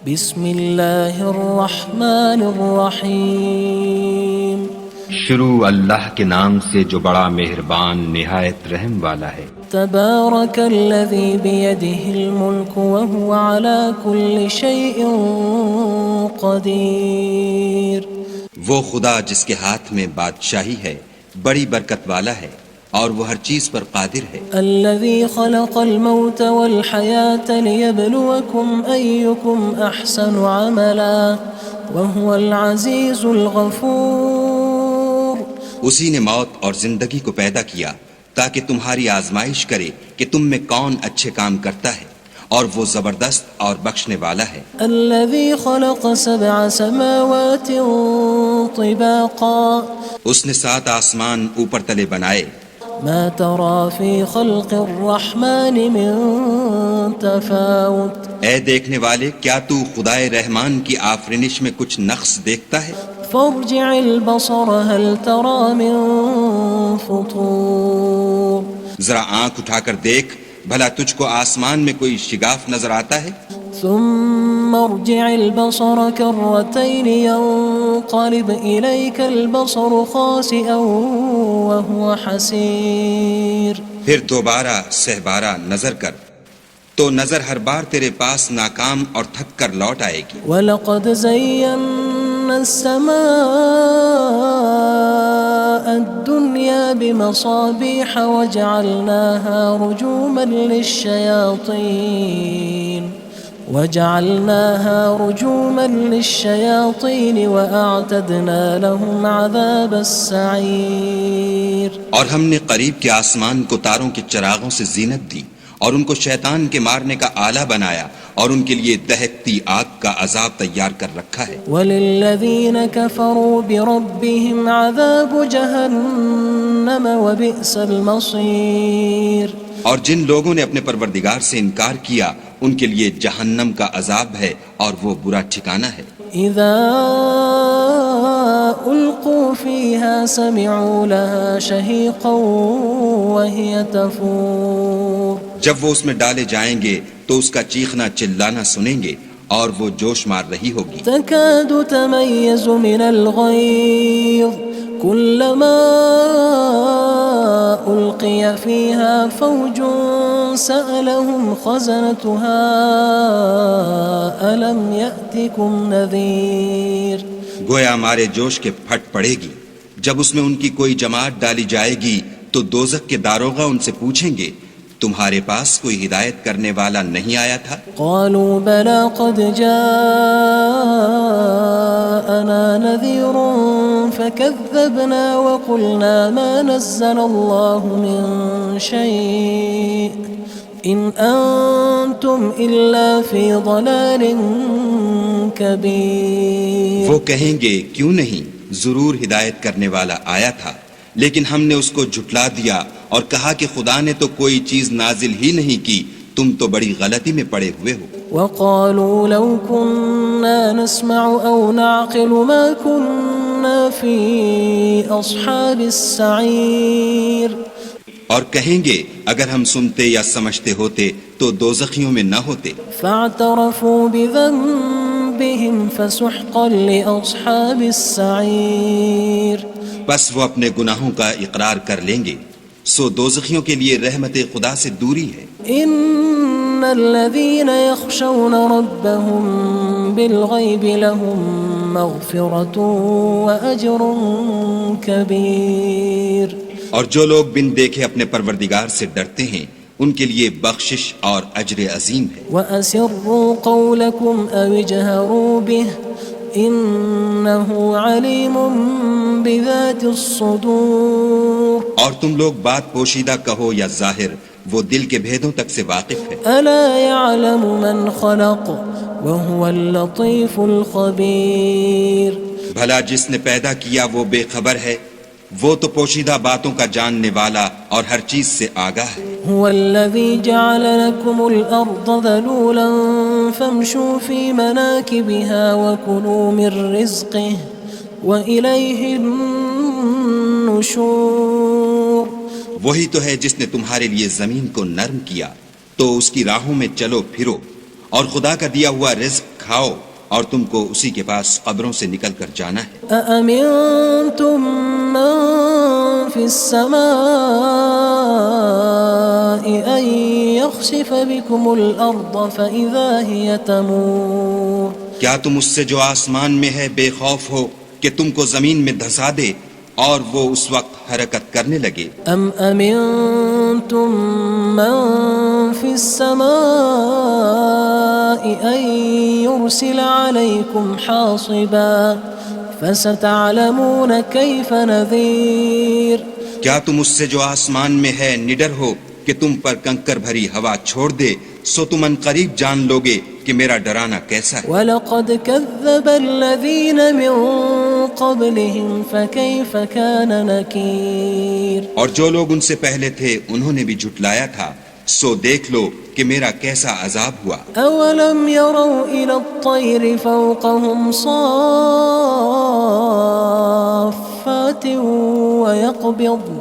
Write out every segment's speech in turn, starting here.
بسم اللہ الرحمن الرحیم شروع اللہ کے نام سے جو بڑا مہربان نہایت رحم والا ہے۔ تبارک الذی بیدہ الملک وہو علی کل شیء قدیر۔ وہ خدا جس کے ہاتھ میں بادشاہی ہے بڑی برکت والا ہے اور وہ ہر چیز پر قادر ہے۔ الذی خلق الموت والحیاة لیبلوکم ایکم احسن عملا وہو العزیز الغفور۔ اسی نے موت اور زندگی کو پیدا کیا تاکہ تمہاری آزمائش کرے کہ تم میں کون اچھے کام کرتا ہے، اور وہ زبردست اور بخشنے والا ہے۔ الذی خلق سبع سماوات طباقا۔ اس نے 7 آسمان اوپر تلے بنائے۔ ما ترى في خلق الرحمن من تفاوت۔ اے دیکھنے والے، کیا تو خدائے رحمان کی آفرینش میں کچھ نقص دیکھتا ہے؟ فارجع البصر هل ترى من فطور۔ ذرا آنکھ اٹھا کر دیکھ، بھلا تجھ کو آسمان میں کوئی شگاف نظر آتا ہے؟ ثم ارجع البصر كرتين ينقلب إليك البصر خاسئا وهو حسير۔ پھر دوبارہ سہبارہ نظر کر تو نظر ہر بار تیرے پاس ناکام اور تھک کر لوٹ آئے گی۔ وَلَقَدْ زَيَّنَّا السَّمَاءَ الدُّنْيَا بِمَصَابِيحَ وَجَعَلْنَاهَا رُجُومًا لِلشَّيَاطِينِ وَأَعْتَدْنَا لَهُمْ عَذَابَ السَّعِيرِ۔ اور ہم نے قریب کے آسمان کو تاروں کے چراغوں سے زینت دی اور ان کو شیطان کے مارنے کا آلہ بنایا، اور ان کے لیے دہکتی آگ کا عذاب تیار کر رکھا ہے۔ وَلِلَّذِينَ كَفَرُوا بِرَبِّهِمْ عَذَابُ جَهَنَّمَ وَبِئْسَ الْمَصِيرُ۔ اور جن لوگوں نے اپنے پروردگار سے انکار کیا ان کے لیے جہنم کا عذاب ہے اور وہ برا ٹھکانہ ہے۔ اذا القوا فيها سمعوا لها شهيقا وهي تفور۔ جب وہ اس میں ڈالے جائیں گے تو اس کا چیخنا چلانا سنیں گے اور وہ جوش مار رہی ہوگی۔ تكاد تميز من الغيظ كلما ألقي فيها فوج سألهم خزنتها ألم يأتكم نذير۔ گویا مارے جوش کے پھٹ پڑے گی۔ جب اس میں ان کی کوئی جماعت ڈالی جائے گی تو دوزخ کے داروغہ ان سے پوچھیں گے تمہارے پاس کوئی ہدایت کرنے والا نہیں آیا تھا؟ قالوا بلى قد جاءنا نذير فكذبنا وقلنا ما نزل الله من شيء إن أنتم إلا في ضلال كبير۔ وہ کہیں گے کیوں نہیں، ضرور ہدایت کرنے والا آیا تھا، لیکن ہم نے اس کو جھٹلا دیا اور کہا کہ خدا نے تو کوئی چیز نازل ہی نہیں کی، تم تو بڑی غلطی میں پڑے ہوئے ہو۔ وقالوا لو كنا نسمع أو نعقل ما كنا في أصحاب السعير۔ اور کہیں گے اگر ہم سنتے یا سمجھتے ہوتے تو دوزخیوں میں نہ ہوتے۔ فاعترفوا بذنبهم فسحقا لأصحاب السعير۔ بس وہ اپنے گناہوں کا اقرار کر لیں گے، سو دوزخیوں کے لیے رحمت خدا سے دوری ہے۔ ان الذين يخشون ربهم بالغيب لهم مغفرة وأجر كبير۔ اور جو لوگ بن دیکھے اپنے پروردگار سے ڈرتے ہیں ان کے لیے بخشش اور اجر عظیم ہے۔ وَأَسِرُّوا قَوْلَكُمْ أَوِ اجْهَرُوا بِهِ إِنَّهُ عَلِيمٌ بِذَاتِ الصُّدُورِ۔ اور تم لوگ بات پوشیدہ کہو یا ظاہر، وہ دل کے بھیدوں تک سے واقف ہے۔ أَلَا يَعْلَمُ مَنْ خَلَقَ وَهُوَ اللَّطِيفُ الْخَبِيرُ۔ بھلا جس نے پیدا کیا وہ بے خبر ہے، وہ تو پوشیدہ باتوں کا جاننے والا اور ہر چیز سے آگاہ ہے۔ هو الذي جعل لكم الأرض ذلولا فامشوا في مناكبها وكلوا من رزقه وإليه النشور۔ وہی تو ہے جس نے تمہارے لیے زمین کو نرم کیا تو اس کی راہوں میں چلو پھرو اور خدا کا دیا ہوا رزق کھاؤ اور تم کو اسی کے پاس قبروں سے نکل کر جانا ہے۔ أأمنتم من في السماء أن يخسف بكم الأرض فإذا هي تمور کیا تم اس سے جو آسمان میں ہے بے خوف ہو کہ تم کو زمین میں دھسا دے اور وہ اس وقت حرکت کرنے لگے؟ أم أمنتم من في السماء أن يرسل عليكم حاصبا فستعلمون كيف نذير کیا تم اس سے جو آسمان میں ہے نڈر ہو کہ تم پر کنکر بھری ہوا چھوڑ دے، سو تم ان قریب جان لوگے کہ میرا ڈرانا کیسا ہے۔ وَلَقَدْ كَذَّبَ الَّذِينَ مِن قَبْلِهِمْ فَكَيْفَ كَانَ نَكِيرٌ اور جو لوگ ان سے پہلے تھے انہوں نے بھی جھٹلایا تھا، سو دیکھ لو کہ میرا کیسا عذاب ہوا۔ أَوَلَمْ يَرَوْا إِلَى الطَّيْرِ فَوْقَهُمْ صَافَّاتٍ وَيَقْبِضْنَ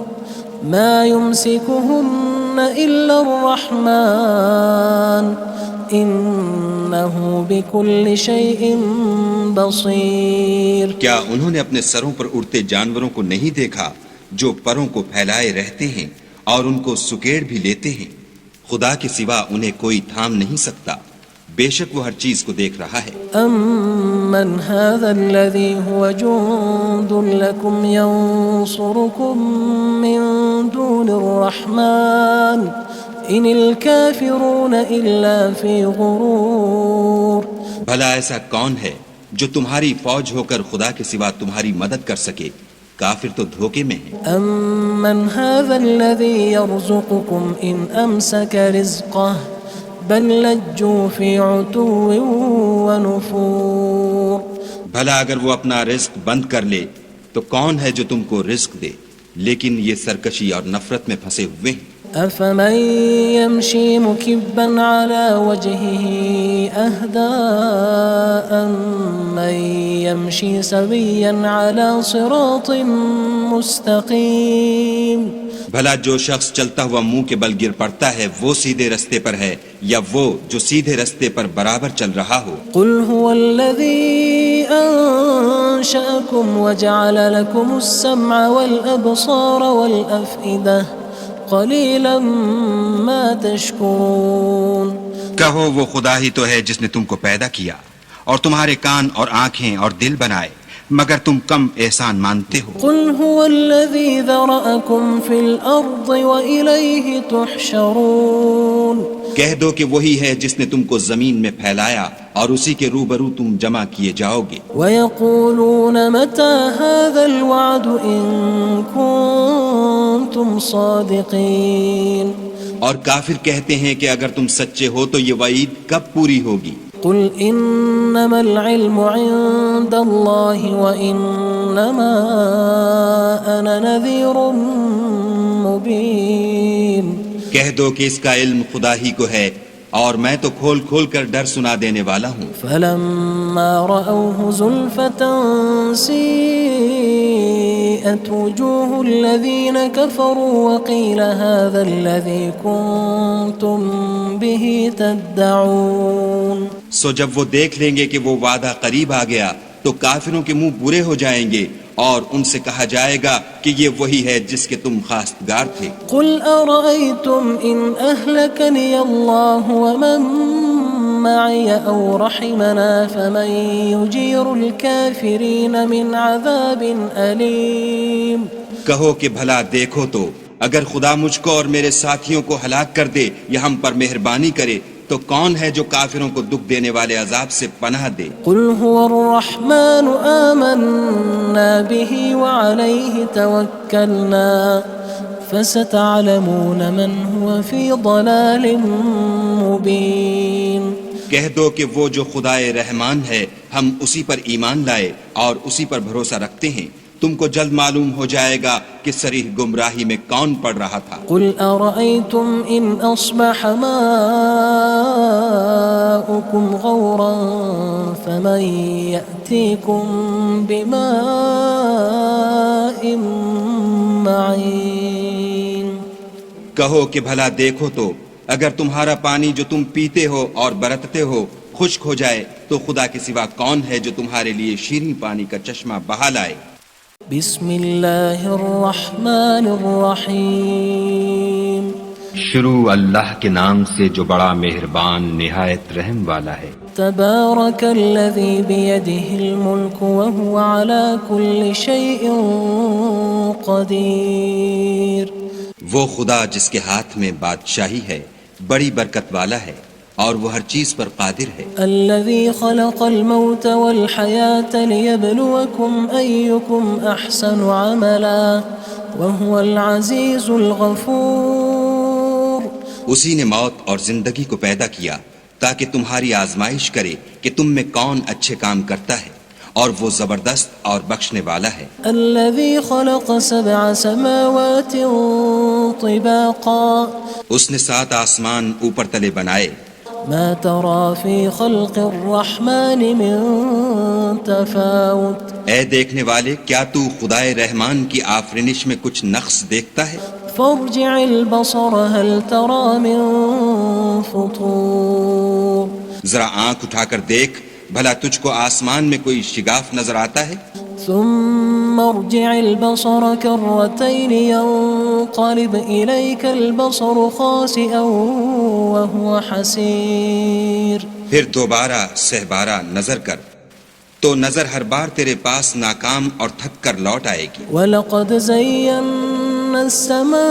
مَا يُمْسِكُهُنَّ إِلَّا الرَّحْمَنُ إِنَّهُ بِكُلِّ شَيْءٍ بَصِيرٌ کیا انہوں نے اپنے سروں پر اڑتے جانوروں کو نہیں دیکھا جو پروں کو پھیلائے رہتے ہیں اور ان کو سکیڑ بھی لیتے ہیں؟ خدا کے سوا انہیں کوئی تھام نہیں سکتا، بے شک وہ ہر چیز کو دیکھ رہا ہے۔ أَمَّنْ هَذَا الَّذِي هُوَ جُندٌ لَكُمْ يَنصُرُكُم مِّن دُونِ الرَّحْمَنِ إِنِ الْكَافِرُونَ إِلَّا فِي غُرُورٍ بھلا ایسا کون ہے جو تمہاری فوج ہو کر خدا کے سوا تمہاری مدد کر سکے؟ کافر تو دھوکے میں ہیں۔ أَمَّنْ هَذَا الَّذِي يَرْزُقُكُمْ إِنْ أَمْسَكَ رِزْقَهُ بَلْ لَجُّوا فِي عُتُوٍّ وَنُفُورٍ بھلا اگر وہ اپنا رزق بند کر لے تو کون ہے جو تم کو رزق دے؟ لیکن یہ سرکشی اور نفرت میں پھنسے ہوئے ہیں۔ أَفَمَن يَمْشِي مُكِبًّا عَلَى وَجْهِهِ أَهْدَىٰ أَمَّن يَمْشِي سَوِيًّا عَلَى صِرَاطٍ مُّسْتَقِيمٍ بھلا جو شخص چلتا ہوا منہ کے بل گر پڑتا ہے وہ سیدھے رستے پر ہے یا وہ جو سیدھے رستے پر برابر چل رہا ہو؟ قُلْ هُوَ الَّذِي أَنشَأَكُمْ وَجَعَلَ لَكُمُ السَّمْعَ وَالْأَبْصَارَ وَالْأَفْئِدَةَ قَلِيلًا مَا تَشْكُرُونَ کہو وہ خدا ہی تو ہے جس نے تم کو پیدا کیا اور تمہارے کان اور آنکھیں اور دل بنائے، مگر تم کم احسان مانتے ہو۔ قُلْ هُوَ الَّذِي ذَرَأَكُمْ فِي الْأَرْضِ وَإِلَيْهِ تُحْشَرُونَ کہہ دو کہ وہی ہے جس نے تم کو زمین میں پھیلایا اور اسی کے روبرو تم جمع کیے جاؤ گے۔ وَيَقُولُونَ مَتَى هَذَا الْوَعْدُ إِن كُنتُمْ صَادِقِينَ اور کافر کہتے ہیں کہ اگر تم سچے ہو تو یہ وعید کب پوری ہوگی؟ قُلْ إِنَّمَا الْعِلْمُ عِندَ اللَّهِ وَإِنَّمَا أَنَا نَذِيرٌ مُّبِينٌ کہہ دو کہ اس کا علم خدا ہی کو ہے اور میں تو کھول کھول کر ڈر سنا دینے والا ہوں۔ فَلَمَّا رَأَوْهُ زُلْفَةً سِيئَتْ وُجُوهُ الَّذِينَ كَفَرُوا وَقِيلَ هَذَا الَّذِي كُنتُم بِهِ تَدَّعُونَ سو جب وہ دیکھ لیں گے کہ وہ وعدہ قریب آ گیا تو کافروں کے منہ برے ہو جائیں گے اور ان سے کہا جائے گا کہ یہ وہی ہے جس کے تم خواستگار تھے۔ قُلْ أَرَأَيْتُمْ إِنْ أَهْلَكَنِيَ اللَّهُ وَمَن مَّعِيَ أَوْ رَحِمَنَا فَمَن يُجِيرُ الْكَافِرِينَ مِنْ عَذَابٍ أَلِيمٍ کہو کہ بھلا دیکھو تو اگر خدا مجھ کو اور میرے ساتھیوں کو ہلاک کر دے یا ہم پر مہربانی کرے تو کون ہے جو کافروں کو دکھ دینے والے عذاب سے پناہ دے؟ قُلْ هُوَ الرَّحْمَنُ آمَنَّا بِهِ وَعَلَيْهِ تَوَكَّلْنَا فَسَتَعْلَمُونَ مَنْ هُوَ فِي ضَلَالٍ مُّبِينٍ کہہ دو کہ وہ جو خدائے رحمان ہے ہم اسی پر ایمان لائے اور اسی پر بھروسہ رکھتے ہیں، تم کو جلد معلوم ہو جائے گا کہ صریح گمراہی میں کون پڑ رہا تھا۔ قُلْ أَرَأَيْتُمْ إِنْ أَصْبَحَ مَاؤُكُمْ غَوْرًا فَمَن يَأْتِيكُم بِمَاءٍ مَّعِينٍ کہو کہ بھلا دیکھو تو اگر تمہارا پانی جو تم پیتے ہو اور برتتے ہو خشک ہو جائے تو خدا کے سوا کون ہے جو تمہارے لیے شیریں پانی کا چشمہ بہا لائے؟ بسم اللہ الرحمن الرحیم شروع اللہ کے نام سے جو بڑا مہربان نہایت رحم والا ہے۔ تبارک الذی بیدہ الملک وہو علی کل شیء قدیر۔ وہ خدا جس کے ہاتھ میں بادشاہی ہے بڑی برکت والا ہے اور وہ ہر چیز پر قادر ہے۔ الذي خلق الموت والحياة ليبلوكم أيكم أحسن عملا وهو العزيز الغفور۔ اسی نے موت اور زندگی کو پیدا کیا تاکہ تمہاری آزمائش کرے کہ تم میں کون اچھے کام کرتا ہے، اور وہ زبردست اور بخشنے والا ہے۔ الذي خلق 7 سماوات طباقا۔ اس نے 7 آسمان اوپر تلے بنائے۔ ما ترى في خلق الرحمن من تفاوت۔ اے دیکھنے والے، کیا تو خدائے رحمان کی آفرینش میں کچھ نقص دیکھتا ہے؟ فارجع البصر هل ترى من فطور۔ ذرا آنکھ اٹھا کر دیکھ، بھلا تجھ کو آسمان میں کوئی شگاف نظر آتا ہے؟ ثم ارجع البصر كرتين ينقلب إليك البصر خاسئا وهو حسير۔ پھر دوبارہ سہبارہ نظر کر تو نظر ہر بار تیرے پاس ناکام اور تھک کر لوٹ آئے گی۔ وَلَقَدْ زَيَّنَّا السَّمَاءَ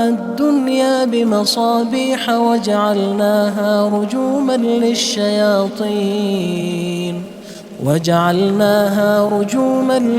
الدُّنْيَا بِمَصَابِيحَ وَجَعَلْنَاهَا رُجُومًا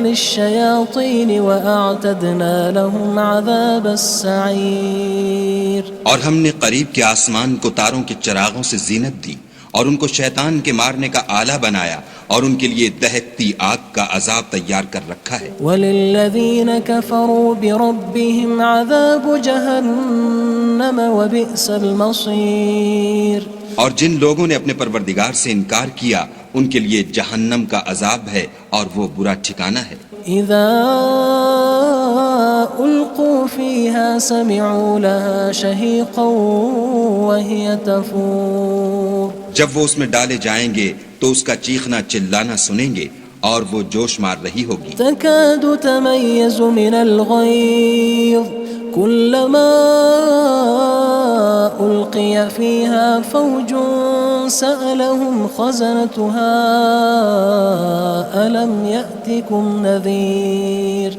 لِلشَّيَاطِينِ وَأَعْتَدْنَا لَهُمْ عَذَابَ السَّعِيرِ۔ اور ہم نے قریب کے آسمان کو تاروں کے چراغوں سے زینت دی اور ان کو شیطان کے مارنے کا آلہ بنایا، اور ان کے لیے دہکتی آگ کا عذاب تیار کر رکھا ہے۔ وَلِلَّذِينَ كَفَرُوا بِرَبِّهِمْ عَذَابُ جَهَنَّمَ وَبِئْسَ الْمَصِيرُ۔ اور جن لوگوں نے اپنے پروردگار سے انکار کیا ان کے لیے جہنم کا عذاب ہے اور وہ برا ٹھکانہ ہے۔ اذا القوا فيها سمعوا لها شهيقا وهي تفور۔ جب وہ اس میں ڈالے جائیں گے تو اس کا چیخنا چلانا سنیں گے اور وہ جوش مار رہی ہوگی۔ تكاد تميز من الغيظ كلما ألقي فيها فوج سألهم خزنتها ألم يأتكم نذير۔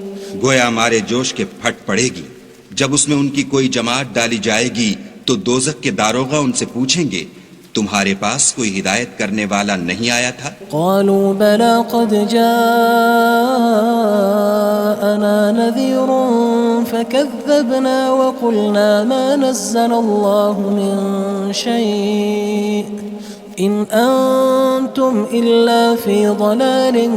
گویا مارے جوش کے پھٹ پڑے گی۔ جب اس میں ان کی کوئی جماعت ڈالی جائے گی تو دوزخ کے داروغہ ان سے پوچھیں گے تمہارے پاس کوئی ہدایت کرنے والا نہیں آیا تھا؟ قالوا بلى قد جاءنا نذير فكذبنا وقلنا ما نزل الله من شيء إن أنتم إلا في ضلال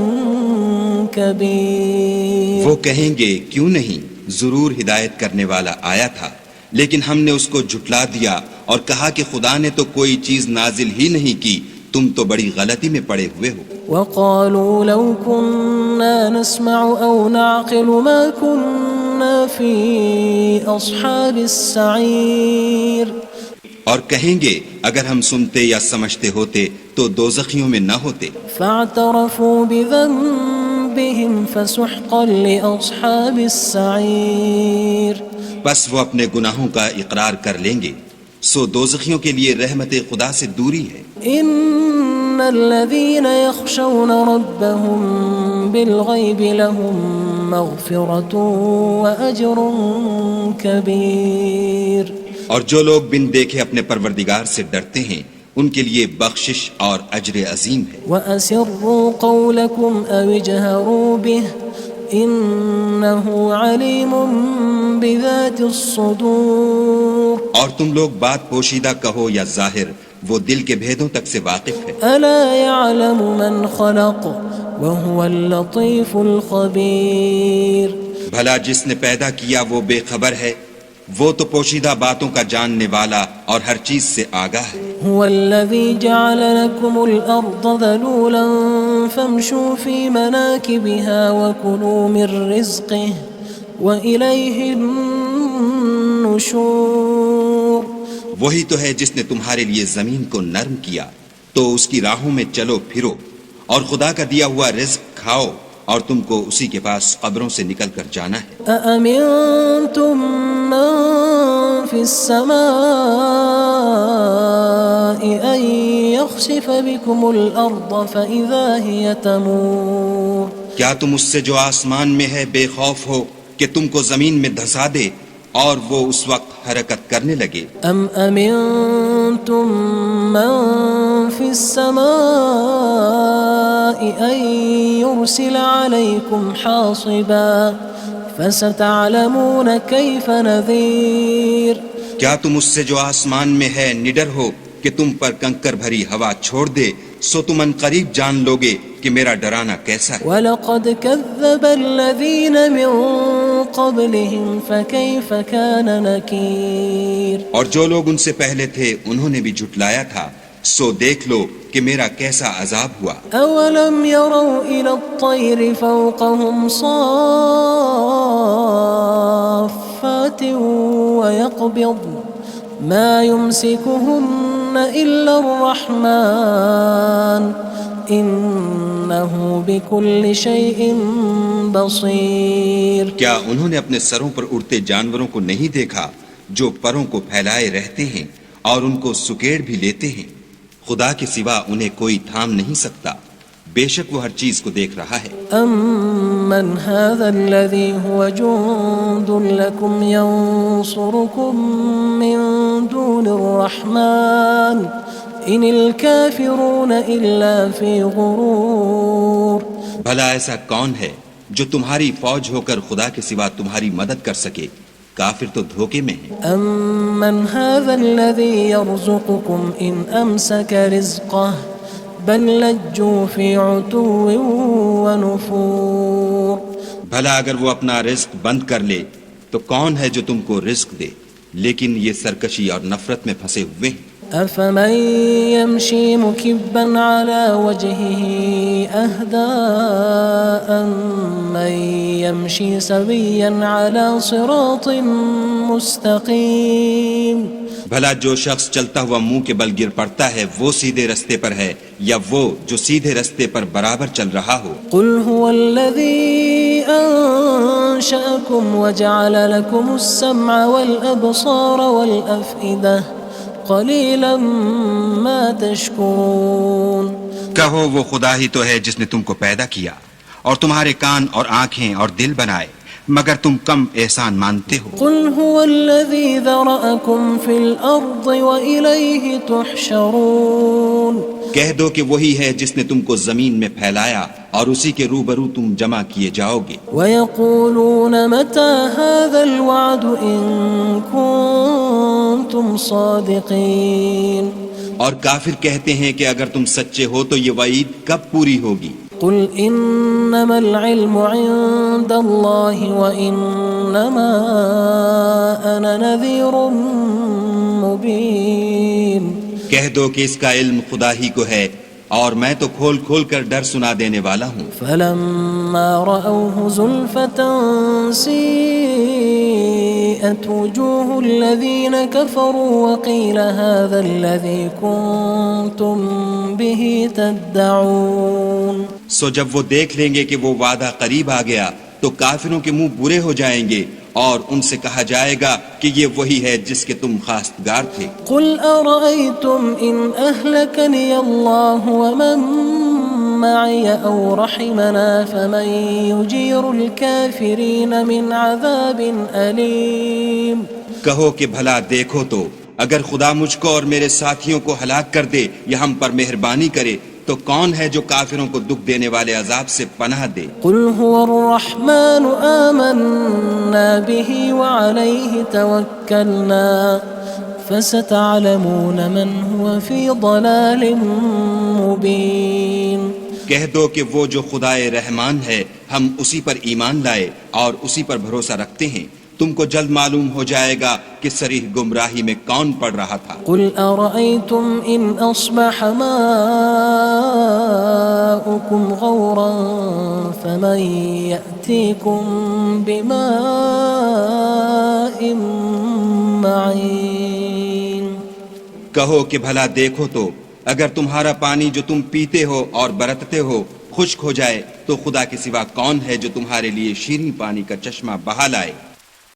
كبير۔ وہ کہیں گے کیوں نہیں، ضرور ہدایت کرنے والا آیا تھا، لیکن ہم نے اس کو جھٹلا دیا اور کہا کہ خدا نے تو کوئی چیز نازل ہی نہیں کی، تم تو بڑی غلطی میں پڑے ہوئے ہو۔ وقالوا لو كنا نسمع أو نعقل ما كنا في أصحاب السعير۔ اور کہیں گے اگر ہم سنتے یا سمجھتے ہوتے تو دوزخیوں میں نہ ہوتے۔ فاعترفوا بذنبهم فسحقا لأصحاب السعير۔ بس وہ اپنے گناہوں کا اقرار کر لیں گے، سو دوزخیوں کے لیے رحمت خدا سے دوری ہے۔ ان الذين يخشون ربهم بالغيب لهم مغفرة وأجر كبير۔ اور جو لوگ بن دیکھے اپنے پروردگار سے ڈرتے ہیں ان کے لیے بخشش اور اجر عظیم ہے۔ وَأَسِرُّوا قَوْلَكُمْ أَوِ اجْهَرُوا بِهِ إِنَّهُ عَلِيمٌ بِذَاتِ الصُّدُورِ۔ اور تم لوگ بات پوشیدہ کہو یا ظاہر، وہ دل کے بھیدوں تک سے واقف ہے۔ أَلَا يَعْلَمُ مَنْ خَلَقَ وَهُوَ اللَّطِيفُ الْخَبِيرُ۔ بھلا جس نے پیدا کیا وہ بے خبر ہے، وہ تو پوشیدہ باتوں کا جاننے والا اور ہر چیز سے آگاہ ہے۔ هو الذي جعل لكم الأرض ذلولا فامشوا في مناكبها وكلوا من رزقه وإليه النشور۔ وہی تو ہے جس نے تمہارے لیے زمین کو نرم کیا تو اس کی راہوں میں چلو پھرو اور خدا کا دیا ہوا رزق کھاؤ اور تم کو اسی کے پاس قبروں سے نکل کر جانا ہے أأمنتم من في السماء أن يخسف بكم الأرض فإذا هي تمور کیا تم اس سے جو آسمان میں ہے بے خوف ہو کہ تم کو زمین میں دھسا دے اور وہ اس وقت حرکت کرنے لگے أم أمنتم من في السماء أن يرسل عليكم حاصبا فستعلمون كيف نذير کیا تم اس سے جو آسمان میں ہے نڈر ہو کہ تم پر کنکر بھری ہوا چھوڑ دے سو تم ان قریب جان لوگے کہ میرا ڈرانا کیسا ہے وَلَقَدْ كَذَّبَ الَّذِينَ مِن قَبْلِهِمْ فَكَيْفَ كَانَ نَكِيرٌ اور جو لوگ ان سے پہلے تھے انہوں نے بھی جھٹلایا تھا سو دیکھ لو کہ میرا کیسا عذاب ہوا أَوَلَمْ يَرَوْا إِلَى الطَّيْرِ فَوْقَهُمْ صَافَّاتٍ وَيَقْبِضْنَ مَا يُمْسِكُهُنَّ إِلَّا الرَّحْمَنُ إِنَّهُ بِكُلِّ شَيْءٍ بَصِيرٌ کیا انہوں نے اپنے سروں پر اڑتے جانوروں کو نہیں دیکھا جو پروں کو پھیلائے رہتے ہیں اور ان کو سکیڑ بھی لیتے ہیں خدا کے سوا انہیں کوئی تھام نہیں سکتا بے شک وہ ہر چیز کو دیکھ رہا ہے أَمَّنْ هَذَا الَّذِي هُوَ جُندٌ لَكُمْ يَنصُرُكُم مِّن دُونِ الرَّحْمَنِ إِنِ الْكَافِرُونَ إِلَّا فِي غُرُورٍ بھلا ایسا کون ہے جو تمہاری فوج ہو کر خدا کے سوا تمہاری مدد کر سکے کافر تو دھوکے میں ہیں أَمَّنْ هَذَا الَّذِي يَرْزُقُكُمْ إِنْ أَمْسَكَ رِزْقَهُ بَلْ لَجُّوا فِي عُتُوٍّ وَنُفُورٍ بھلا اگر وہ اپنا رزق بند کر لے تو کون ہے جو تم کو رزق دے لیکن یہ سرکشی اور نفرت میں پھنسے ہوئے ہیں أَفَمَن يَمْشِي مُكِبًّا عَلَى وَجْهِهِ أَهْدَىٰ أَمَّن يَمْشِي سَوِيًّا عَلَى صِرَاطٍ مُّسْتَقِيمٍ بھلا جو شخص چلتا ہوا منہ کے بل گر پڑتا ہے وہ سیدھے رستے پر ہے یا وہ جو سیدھے رستے پر برابر چل رہا ہو قُلْ هُوَ الَّذِي أَنشَأَكُمْ وَجَعَلَ لَكُمُ السَّمْعَ وَالْأَبْصَارَ وَالْأَفْئِدَةَ قَلِيلًا مَا تَشْكُرُونَ کہو وہ خدا ہی تو ہے جس نے تم کو پیدا کیا اور تمہارے کان اور آنکھیں اور دل بنائے مگر تم کم احسان مانتے ہو قُلْ هُوَ الَّذِي ذَرَأَكُمْ فِي الْأَرْضِ وَإِلَيْهِ تُحْشَرُونَ کہہ دو کہ وہی ہے جس نے تم کو زمین میں پھیلایا اور اسی کے روبرو تم جمع کیے جاؤ گے وَيَقُولُونَ مَتَى هَذَا الْوَعْدُ إِن كُنتُمْ صَادِقِينَ اور کافر کہتے ہیں کہ اگر تم سچے ہو تو یہ وعید کب پوری ہوگی قُلْ إِنَّمَا الْعِلْمُ عِندَ اللَّهِ وَإِنَّمَا أَنَا نَذِيرٌ مُّبِينٌ کہہ دو کہ اس کا علم خدا ہی کو ہے اور میں تو کھول کھول کر ڈر سنا دینے والا ہوں فَلَمَّا رَأَوْهُ زُلْفَةً سِيئَتْ وُجُوهُ الَّذِينَ كَفَرُوا وَقِيلَ هَذَا الَّذِي كُنتُم بِهِ تَدَّعُونَ سو جب وہ دیکھ لیں گے کہ وہ وعدہ قریب آ گیا تو کافروں کے منہ برے ہو جائیں گے اور ان سے کہا جائے گا کہ یہ وہی ہے جس کے تم خواستگار تھے قُلْ أَرَأَيْتُمْ إِنْ أَهْلَكَنِيَ اللَّهُ وَمَن مَّعِيَ أَوْ رَحِمَنَا فَمَن يُجِيرُ الْكَافِرِينَ مِنْ عَذَابٍ أَلِيمٍ کہو کہ بھلا دیکھو تو اگر خدا مجھ کو اور میرے ساتھیوں کو ہلاک کر دے یا ہم پر مہربانی کرے تو کون ہے جو کافروں کو دکھ دینے والے عذاب سے پناہ دے قُلْ هُوَ الرَّحْمَنُ آمَنَّا بِهِ وَعَلَيْهِ تَوَكَّلْنَا فَسَتَعْلَمُونَ مَنْ هُوَ فِي ضَلَالٍ مُّبِينٍ کہہ دو کہ وہ جو خدائے رحمان ہے ہم اسی پر ایمان لائے اور اسی پر بھروسہ رکھتے ہیں تم کو جلد معلوم ہو جائے گا کہ صریح گمراہی میں کون پڑ رہا تھا قُلْ أَرَأَيْتُمْ إِنْ أَصْبَحَ مَاؤُكُمْ غَوْرًا فَمَن يَأْتِيكُم بِمَاءٍ مَّعِينٍ کہو کہ بھلا دیکھو تو اگر تمہارا پانی جو تم پیتے ہو اور برتتے ہو خشک ہو جائے تو خدا کے سوا کون ہے جو تمہارے لیے شیریں پانی کا چشمہ بہا لائے؟